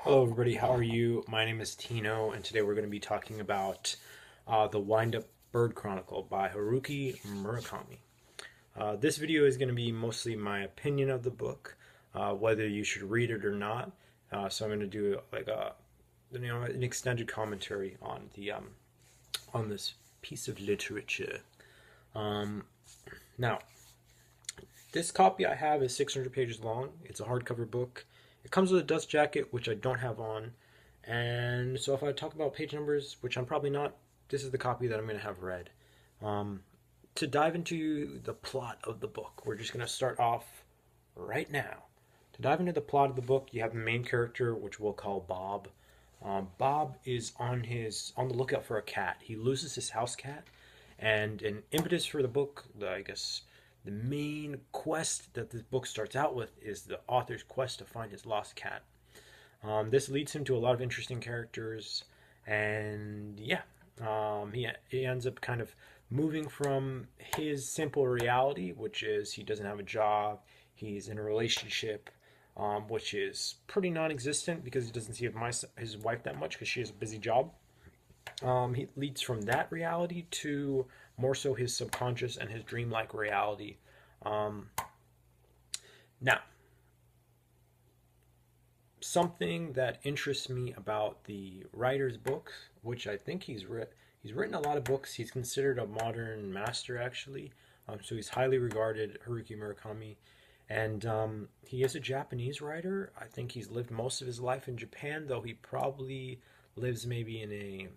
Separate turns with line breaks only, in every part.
Hello, everybody. How are you? My name is Tino, and today we're going to be talking about The Wind-Up Bird Chronicle by Haruki Murakami. This video is going to be mostly my opinion of the book, whether you should read it or not. So I'm going to do like an extended commentary on this piece of literature. Um, Now, this copy I have is 600 pages long. It's a hardcover book. It comes with a dust jacket, which I don't have on. And so if I talk about page numbers, which I'm probably not, this is the copy that I'm going to have read. Um, to dive into the plot of the book, we're just going to start off right now. To dive into the plot of the book, you have the main character, which we'll call Bob. Bob is on the lookout for a cat. He loses his house cat, and an impetus for the book, I guess, the main quest that this book starts out with is the author's quest to find his lost cat. This leads him to a lot of interesting characters, and yeah, he ends up kind of moving from his simple reality, which is he doesn't have a job, he's in a relationship, which is pretty non-existent because he doesn't see his wife that much because she has a busy job. He leads from that reality to more so his subconscious and his dreamlike reality. Um, Now, something that interests me about the writer's books, which I think he's written a lot of books. He's considered a modern master, actually. So he's highly regarded, Haruki Murakami, and he is a Japanese writer. I think he's lived most of his life in Japan, though he probably lives maybe in a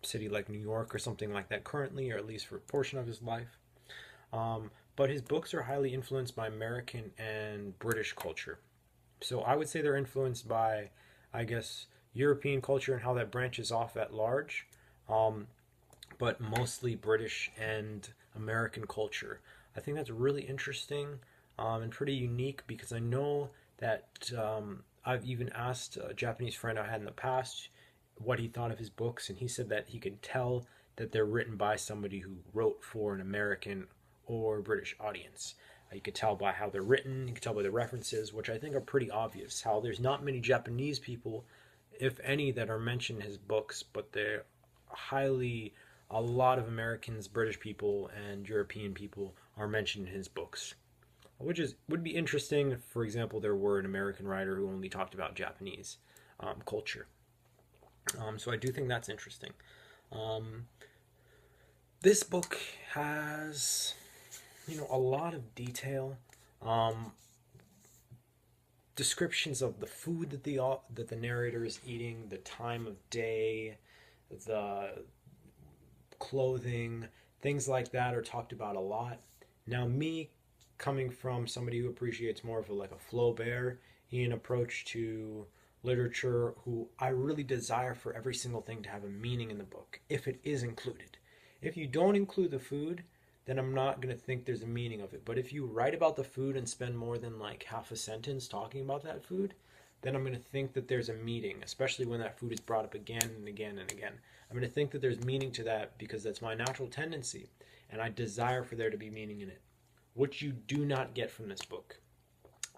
city like New York or something like that currently, or at least for a portion of his life. But his books are highly influenced by American and British culture. So I would say they're influenced by, I guess, European culture and how that branches off at large, um, but mostly British and American culture. I think that's really interesting and pretty unique because I know that I've even asked a Japanese friend I had in the past what he thought of his books, and he said that he could tell that they're written by somebody who wrote for an American or British audience. You could tell by how they're written, you could tell by the references, which I think are pretty obvious. How there's not many Japanese people, if any, that are mentioned in his books, but they're highly, a lot of Americans, British people, and European people are mentioned in his books. Which would be interesting if, for example, there were an American writer who only talked about Japanese culture. So I do think that's interesting. Um, this book has, a lot of detail, um, descriptions of the food that the narrator is eating, the time of day, the clothing, things like that are talked about a lot. Now, me coming from somebody who appreciates more of like a Flaubert-ian approach to literature, who I really desire for every single thing to have a meaning in the book, if it is included. If you don't include the food, then I'm not going to think there's a meaning of it. But if you write about the food and spend more than like half a sentence talking about that food, then I'm going to think that there's a meaning, especially when that food is brought up again and again and again. I'm going to think that there's meaning to that because that's my natural tendency, and I desire for there to be meaning in it, which you do not get from this book.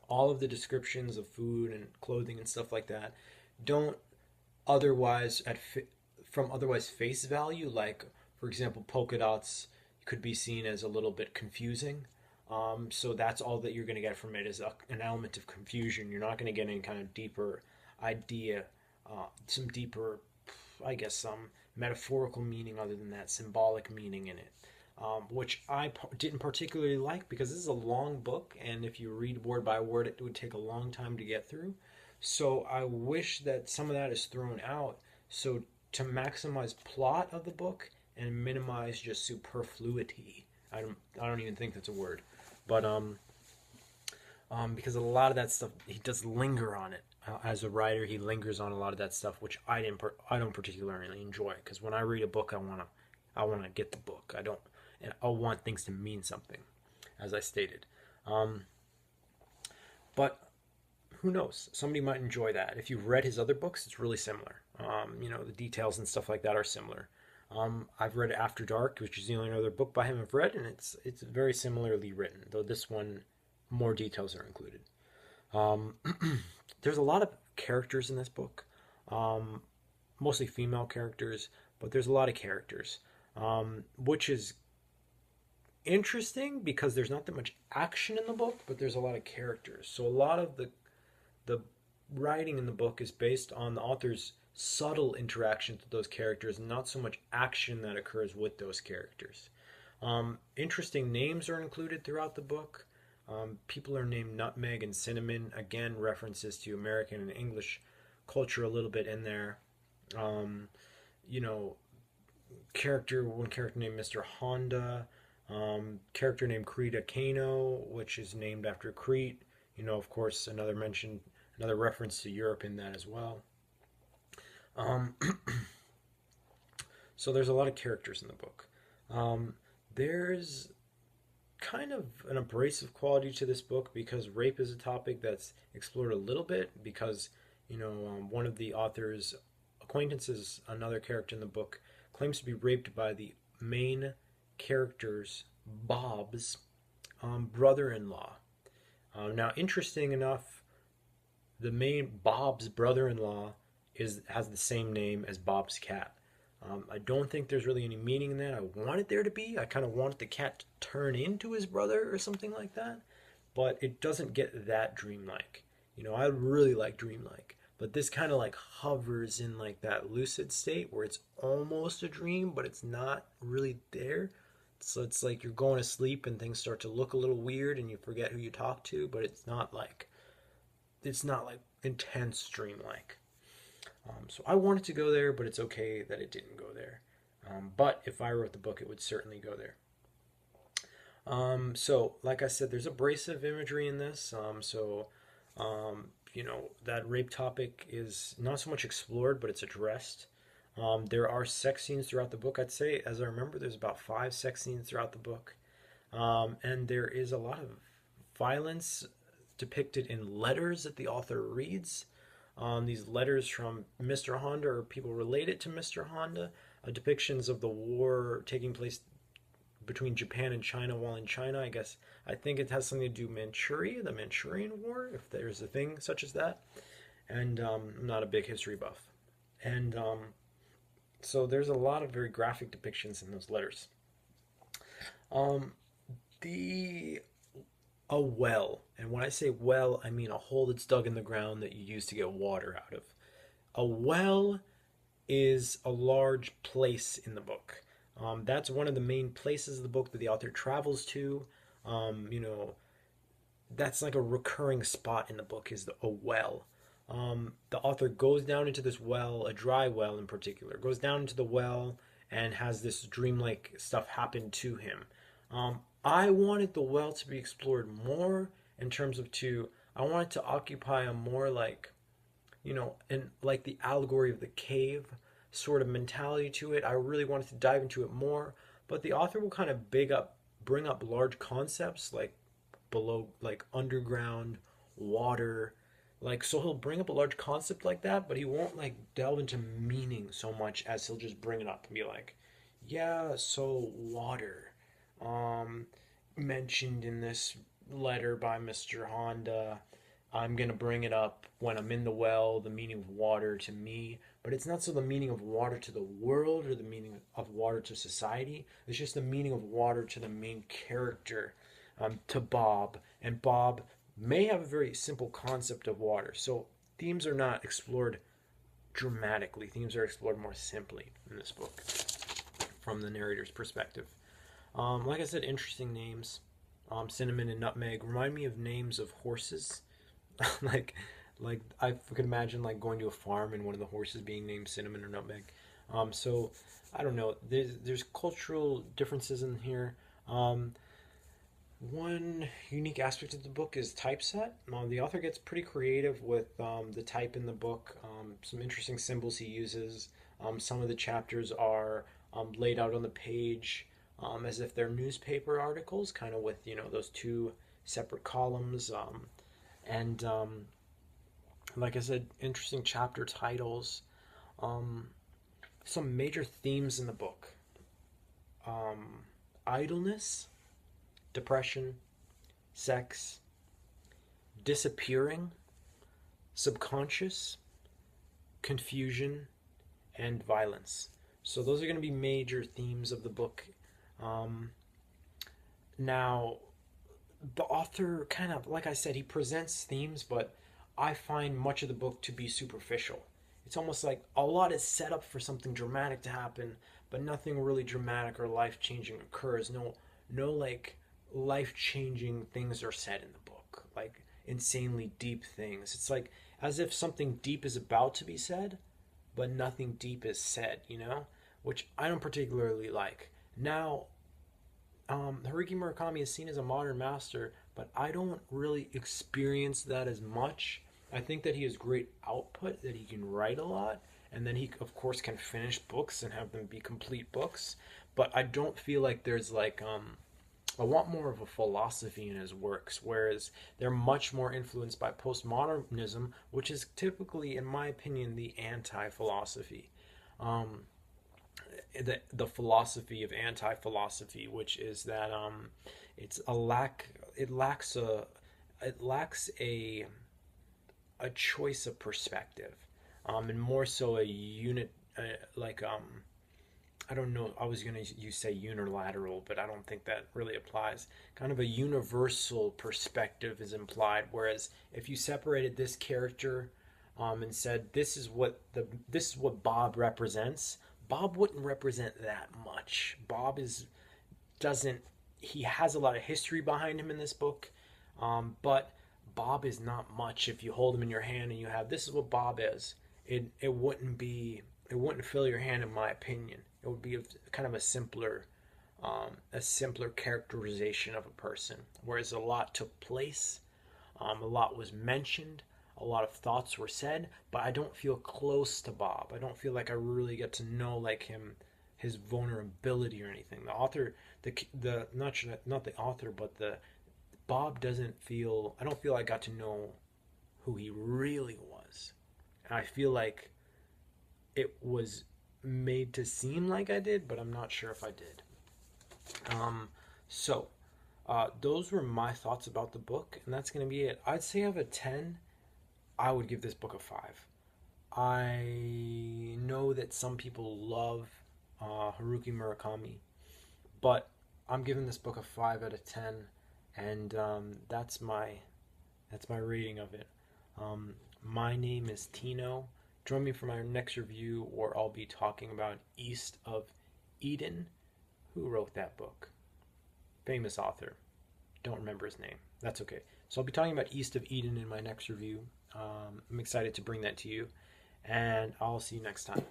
All of the descriptions of food and clothing and stuff like that don't otherwise from otherwise face value, like for example polka dots could be seen as a little bit confusing. So that's all that you're going to get from it is an element of confusion. You're not going to get any kind of deeper idea, some deeper, I guess, some metaphorical meaning other than that symbolic meaning in it. Which I didn't particularly like because this is a long book, and if you read word by word, it would take a long time to get through. So I wish that some of that is thrown out. So to maximize plot of the book and minimize just superfluity. I don't even think that's a word, but because a lot of that stuff he does linger on it. As a writer, he lingers on a lot of that stuff, which I don't particularly enjoy. Because when I read a book, I wanna get the book. I don't, and I want things to mean something, as I stated. Um, but who knows? Somebody might enjoy that. If you've read his other books, it's really similar. The details and stuff like that are similar. I've read After Dark, which is the only other book by him I've read, and it's very similarly written, though this one more details are included. Um, there's a lot of characters in this book, um, mostly female characters, but there's a lot of characters, which is interesting because there's not that much action in the book, but there's a lot of characters. So a lot of the writing in the book is based on the author's subtle interactions with those characters, not so much action that occurs with those characters. Interesting names are included throughout the book. People are named Nutmeg and Cinnamon. Again, references to American and English culture a little bit in there. Um, you know, one character named Mr. Honda, character named Krita Kano, which is named after Crete. Of course, another reference to Europe in that as well. Um, so there's a lot of characters in the book. There's kind of an abrasive quality to this book because rape is a topic that's explored a little bit because, one of the author's acquaintances, another character in the book, claims to be raped by the main character's Bob's brother-in-law. Now, interesting enough, the main Bob's brother-in-law has the same name as Bob's cat. I don't think there's really any meaning in that. I wanted there to be. I kind of wanted the cat to turn into his brother or something like that, but it doesn't get that dreamlike. I really like dreamlike, but this kind of like hovers in like that lucid state where it's almost a dream, but it's not really there. So it's like you're going to sleep and things start to look a little weird and you forget who you talk to, but it's not like intense dreamlike. So I wanted to go there, but it's okay that it didn't go there. But if I wrote the book, it would certainly go there. So, like I said, there's abrasive imagery in this. That rape topic is not so much explored, but it's addressed. There are sex scenes throughout the book. I'd say, as I remember, there's about 5 sex scenes throughout the book. And there is a lot of violence depicted in letters that the author reads. These letters from Mr. Honda or people related to Mr. Honda, depictions of the war taking place between Japan and China while in China. I think it has something to do with Manchuria, the Manchurian War, if there's a thing such as that. And I'm not a big history buff. And so there's a lot of very graphic depictions in those letters. Um, the a well, and when I say well, I mean a hole that's dug in the ground that you use to get water out of. A well is a large place in the book. That's one of the main places of the book that the author travels to. Um, you know, that's like a recurring spot in the book is a well. The author goes down into this well, a dry well in particular, goes down into the well and has this dreamlike stuff happen to him. I wanted the well to be explored more in terms of I wanted to occupy a more like, and like the allegory of the cave sort of mentality to it. I really wanted to dive into it more, but the author will kind of bring up large concepts like below, like underground water, like so he'll bring up a large concept like that, but he won't like delve into meaning so much as he'll just bring it up and be like, yeah, so water, um, mentioned in this letter by Mr. Honda. I'm going to bring it up when I'm in the well, the meaning of water to me, but it's not so the meaning of water to the world or the meaning of water to society. It's just the meaning of water to the main character, to Bob. And Bob may have a very simple concept of water. So themes are not explored dramatically, themes are explored more simply in this book from the narrator's perspective. Like I said, interesting names. Cinnamon and Nutmeg remind me of names of horses. like, like I could imagine like going to a farm and one of the horses being named Cinnamon or Nutmeg. So I don't know. There's cultural differences in here. One unique aspect of the book is typeset. The author gets pretty creative with the type in the book. Some interesting symbols he uses. Some of the chapters are laid out on the page as if they're newspaper articles, kind of with those two separate columns. And like I said, interesting chapter titles. Um, some major themes in the book: idleness, depression, sex, disappearing, subconscious, confusion, and violence. So those are going to be major themes of the book. Um, Now, the author kind of, like I said, he presents themes, but I find much of the book to be superficial. It's almost like a lot is set up for something dramatic to happen, but nothing really dramatic or life changing occurs. No like life changing things are said in the book, like insanely deep things. It's like as if something deep is about to be said, but nothing deep is said, which I don't particularly like. Now, Haruki Murakami is seen as a modern master, but I don't really experience that as much. I think that he has great output, that he can write a lot, and then he, of course, can finish books and have them be complete books. But I don't feel like there's I want more of a philosophy in his works, whereas they're much more influenced by postmodernism, which is typically, in my opinion, the anti philosophy. Um, the philosophy of anti-philosophy, which is that it's a lack it lacks a choice of perspective, and more so a unit like I don't know. I was gonna you say unilateral, but I don't think that really applies. Kind of a universal perspective is implied. Whereas if you separated this character, and said this is what Bob represents, Bob wouldn't represent that much. Bob is doesn't he has a lot of history behind him in this book, but Bob is not much. If you hold him in your hand and you have this is what Bob is, it wouldn't fill your hand in my opinion. It would be kind of a simpler characterization of a person, whereas a lot took place, a lot was mentioned, a lot of thoughts were said, but I don't feel close to Bob. I don't feel like I really get to know like him, his vulnerability or anything. The author, the not the author, but the Bob doesn't feel. I don't feel I got to know who he really was. And I feel like it was made to seem like I did, but I'm not sure if I did. Um, so those were my thoughts about the book, and that's going to be it. I'd say out of a 10, I would give this book a 5. I know that some people love Haruki Murakami, but I'm giving this book a 5 out of 10, and that's my rating of it. My name is Tino. Join me for my next review, where I'll be talking about East of Eden. Who wrote that book? Famous author. Don't remember his name. That's okay. So I'll be talking about East of Eden in my next review. I'm excited to bring that to you, and I'll see you next time.